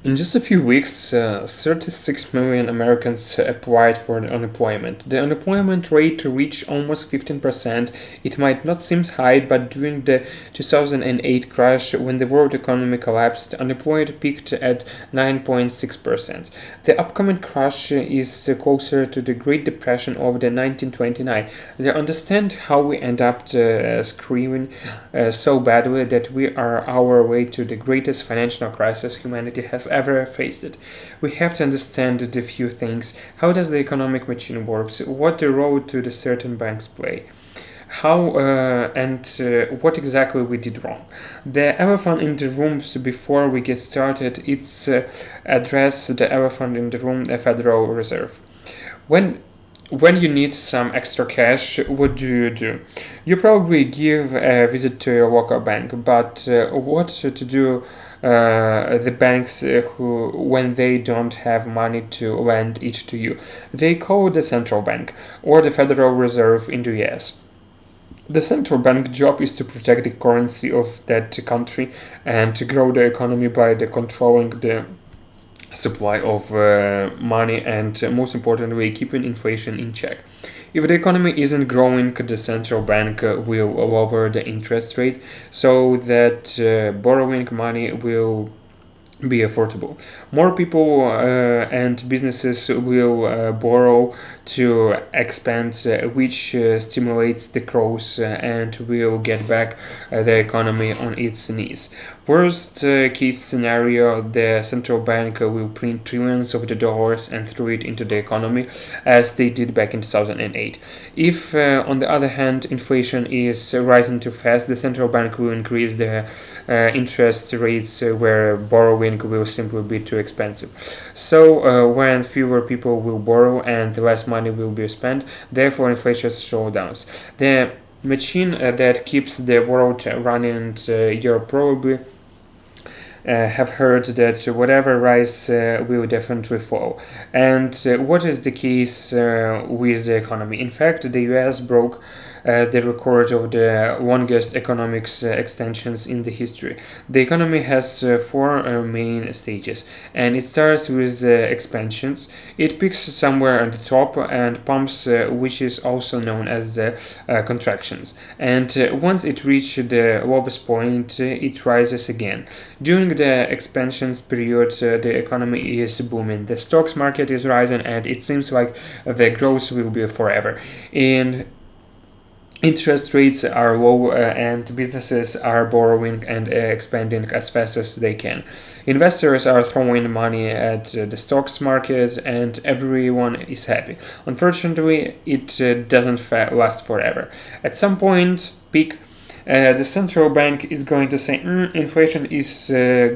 In just a few weeks, 36 million Americans applied for unemployment. The unemployment rate reached almost 15%. It might not seem high, but during the 2008 crash, when the world economy collapsed, unemployment peaked at 9.6%. The upcoming crash is closer to the Great Depression of the 1929. They understand how we end up screaming so badly that we are our way to the greatest financial crisis humanity has ever faced it. We have to understand the few things. How does the economic machine works? What the role do the certain banks play? How and what exactly we did wrong. The elephant in the room before we get started, it's address the elephant in the room, the Federal Reserve. When when you need some extra cash, what do? You probably give a visit to your local bank, but what to do the banks who when they don't have money to lend it to you? They call the central bank or the Federal Reserve in the US. The central bank job is to protect the currency of that country and to grow the economy by the controlling the supply of money and most importantly keeping inflation in check. If the economy isn't growing, the central bank will lower the interest rate so that borrowing money will be affordable. More people and businesses will borrow to expand, which stimulates the growth and will get back the economy on its knees. Worst case scenario, the central bank will print trillions of the dollars and throw it into the economy as they did back in 2008. If, on the other hand, inflation is rising too fast, the central bank will increase the interest rates where borrowing will simply be too expensive. So, when fewer people will borrow and less money will be spent, therefore inflation slowdowns. The machine that keeps the world running, you're probably have heard that whatever rise will definitely fall. And what is the case with the economy? In fact, the US broke the record of the longest economics extensions in the history. The economy has four main stages, and it starts with expansions. It peaks somewhere at the top and pumps, which is also known as the contractions. And once it reaches the lowest point, it rises again. During the expansions period, the economy is booming. The stocks market is rising, and it seems like the growth will be forever. In interest rates are low and businesses are borrowing and expanding as fast as they can. Investors are throwing money at the stocks market and everyone is happy. Unfortunately, it doesn't last forever. At some point, peak the central bank is going to say inflation is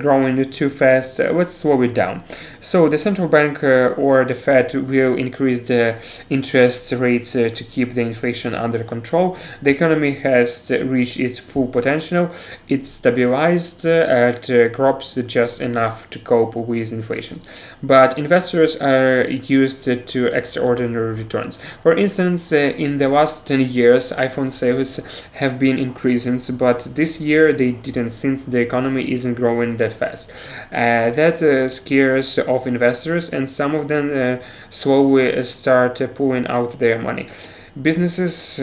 growing too fast, let's slow it down. So the central bank or the Fed will increase the interest rates to keep the inflation under control. The economy has reached its full potential. It's stabilized at crops just enough to cope with inflation. But investors are used to extraordinary returns. For instance, in the last 10 years, iPhone sales have been increasing, but this year they didn't since the economy isn't growing that fast. That scares off investors, and some of them slowly start pulling out their money. Businesses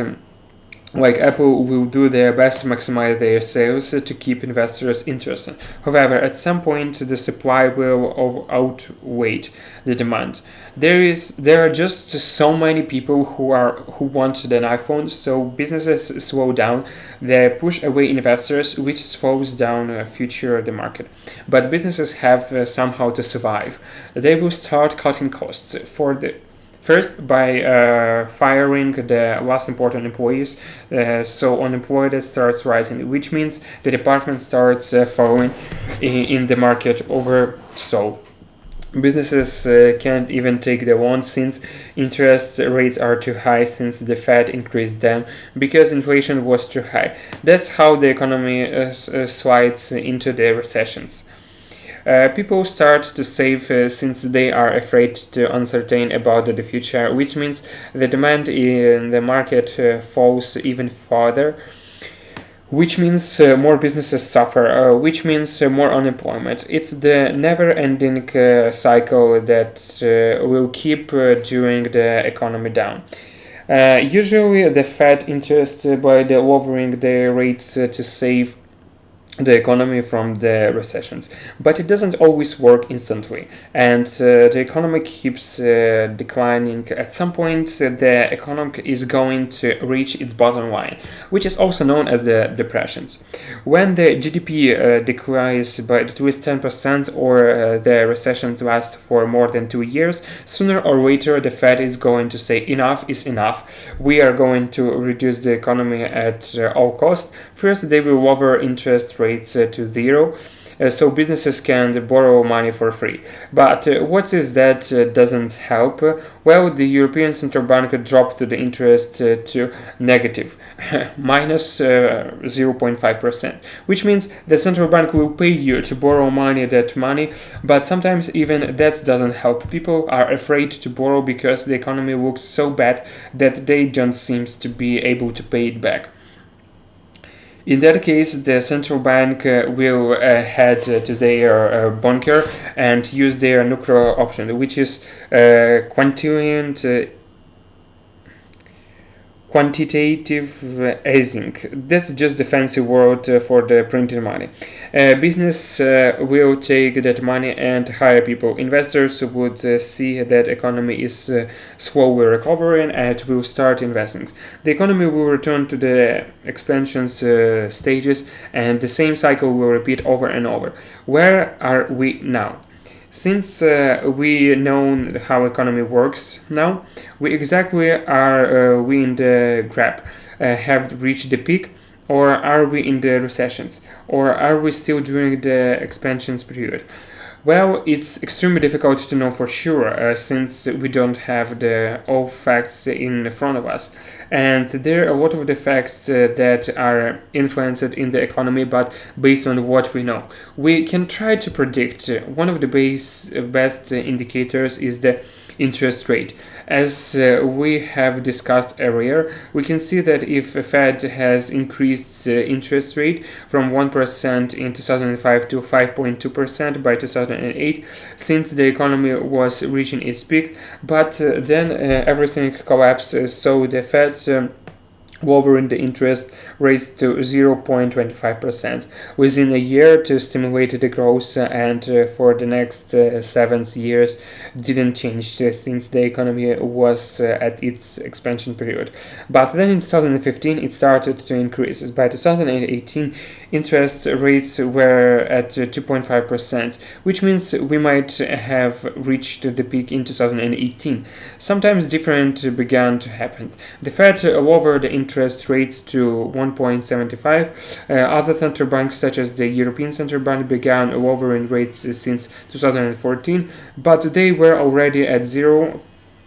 like Apple will do their best to maximize their sales to keep investors interested. However, at some point the supply will outweigh the demand. There are just so many people who want an iPhone, so businesses slow down. They push away investors, which slows down the future of the market. But businesses have somehow to survive. They will start cutting costs for the first, by firing the last important employees, so unemployment starts rising, which means the department starts falling in the market over. So businesses can't even take the loans since interest rates are too high since the Fed increased them because inflation was too high. That's how the economy slides into the recessions. People start to save since they are afraid to uncertain about the future, which means the demand in the market falls even further. which means more businesses suffer, which means more unemployment. It's the never-ending cycle that will keep doing the economy down. Usually, the Fed interests by the lowering the rates to save the economy from the recessions, but it doesn't always work instantly, and the economy keeps declining. At some point the economy is going to reach its bottom line, which is also known as the depressions. When the GDP declines by at least 10%, or the recessions last for more than 2 years, sooner or later the Fed is going to say enough is enough. We are going to reduce the economy at all costs. First, they will lower interest rates to zero, so businesses can borrow money for free. But what is that doesn't help? Well, the European Central Bank dropped the interest to negative, minus 0.5%, which means the central bank will pay you to borrow that money, but sometimes even that doesn't help. People are afraid to borrow because the economy looks so bad that they don't seem to be able to pay it back. In that case, the central bank will head to their bunker and use their nuclear option, which is quantitative easing. That's just the fancy word for the printing money. Business will take that money and hire people. Investors would see that economy is slowly recovering and will start investing. The economy will return to the expansion stages, and the same cycle will repeat over and over. Where are we now? Since we know how economy works now, we exactly are we in the grab, have reached the peak, or are we in the recessions, or are we still during the expansions period? Well, it's extremely difficult to know for sure, since we don't have all facts in front of us. And there are a lot of the facts that are influenced in the economy, but based on what we know. We can try to predict. One of the best indicators is the interest rate. As we have discussed earlier, we can see that if the Fed has increased the interest rate from 1% in 2005 to 5.2% by 2008, since the economy was reaching its peak, but then everything collapses, so the Fed lowering the interest rates to 0.25% within a year to stimulate the growth, and for the next 7 years didn't change since the economy was at its expansion period. But then in 2015 it started to increase. By 2018 interest rates were at 2.5%, which means we might have reached the peak in 2018. Sometimes different began to happen. The Fed lowered the interest rates to 1.75. Other central banks, such as the European Central Bank, began lowering rates since 2014, but they were already at zero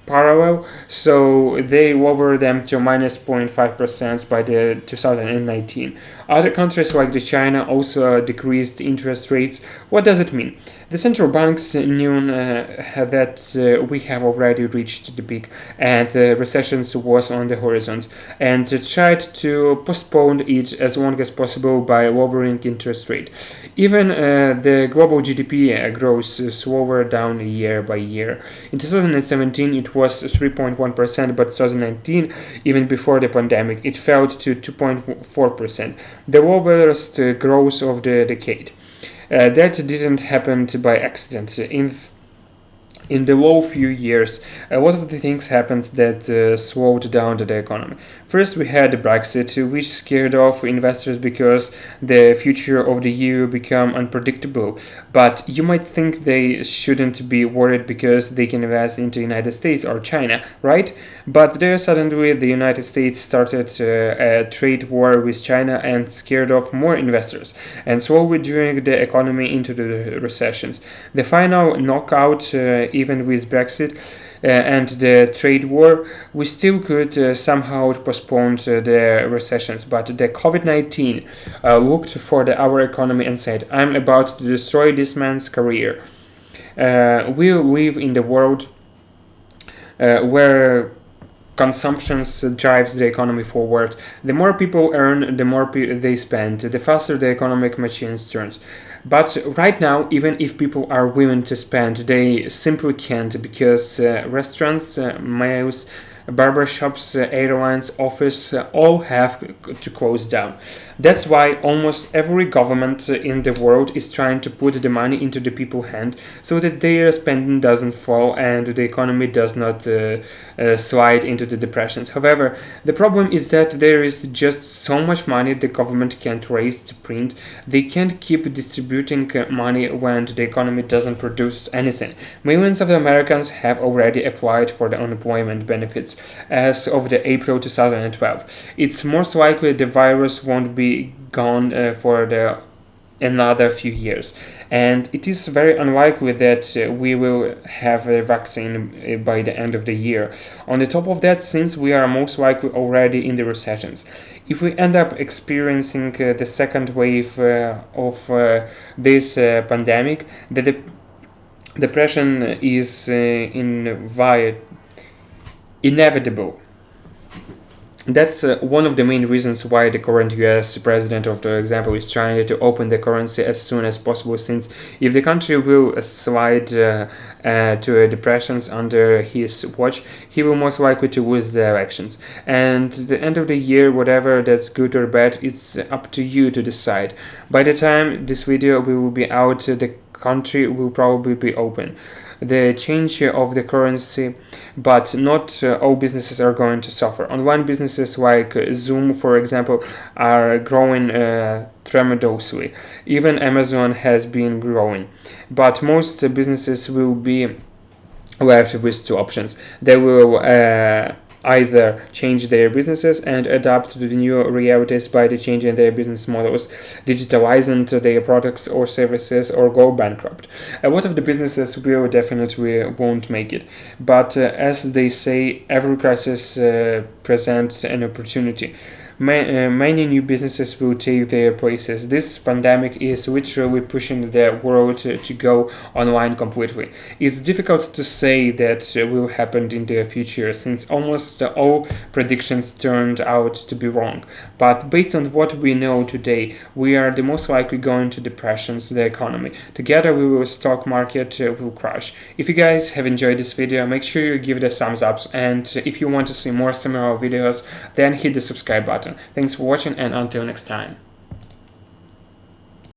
parallel, so they lowered them to minus 0.5% by the 2019. Other countries like the China also decreased interest rates. What does it mean? The central banks knew that we have already reached the peak and the recession was on the horizon, and tried to postpone it as long as possible by lowering interest rate. Even the global GDP grows slower down year by year. In 2017 it was 3.1%, but 2019, even before the pandemic, it fell to 2.4%, the lowest growth of the decade. That didn't happen by accident. In the low few years, a lot of the things happened that slowed down the economy. First, we had Brexit, which scared off investors because the future of the EU became unpredictable. But you might think they shouldn't be worried because they can invest into the United States or China, right? But there suddenly the United States started a trade war with China and scared off more investors, and slowly drove the economy into the recessions. The final knockout, even with Brexit, and the trade war, we still could somehow postpone the recessions. But the COVID-19 looked for our economy and said, I'm about to destroy this man's career. We live in the world where consumption drives the economy forward. The more people earn, the more they spend, the faster the economic machine turns. But right now, even if people are willing to spend, they simply can't because restaurants, malls, barbershops, airlines, office all have to close down. That's why almost every government in the world is trying to put the money into the people's hand so that their spending doesn't fall and the economy does not slide into the depressions. However, the problem is that there is just so much money the government can't raise to print. They can't keep distributing money when the economy doesn't produce anything. Millions of Americans have already applied for the unemployment benefits as of the April 2012. It's most likely the virus won't be gone for another few years, and it is very unlikely that we will have a vaccine by the end of the year. On the top of that, since we are most likely already in the recessions, if we end up experiencing the second wave of this pandemic, the depression is inevitable. That's one of the main reasons why the current US president, for example, is trying to open the currency as soon as possible, since if the country will slide to depressions under his watch, he will most likely to lose the elections. And the end of the year, whatever that's good or bad, it's up to you to decide. By the time this video will be out, the country will probably be open. The change of the currency, but not all businesses are going to suffer. Online businesses like Zoom, for example, are growing tremendously. Even Amazon has been growing, but most businesses will be left with two options. They will either change their businesses and adapt to the new realities by the changing their business models, digitalizing their products or services, or go bankrupt. A lot of the businesses will definitely won't make it, but as they say, every crisis presents an opportunity. Many new businesses will take their places. This pandemic is literally pushing the world to go online completely. It's difficult to say that will happen in the future, since almost all predictions turned out to be wrong. But based on what we know today, we are the most likely going to depressions the economy. Together, we will stock market will crash. If you guys have enjoyed this video, make sure you give it a thumbs up, and if you want to see more similar videos, then hit the subscribe button. Thanks for watching, and until next time.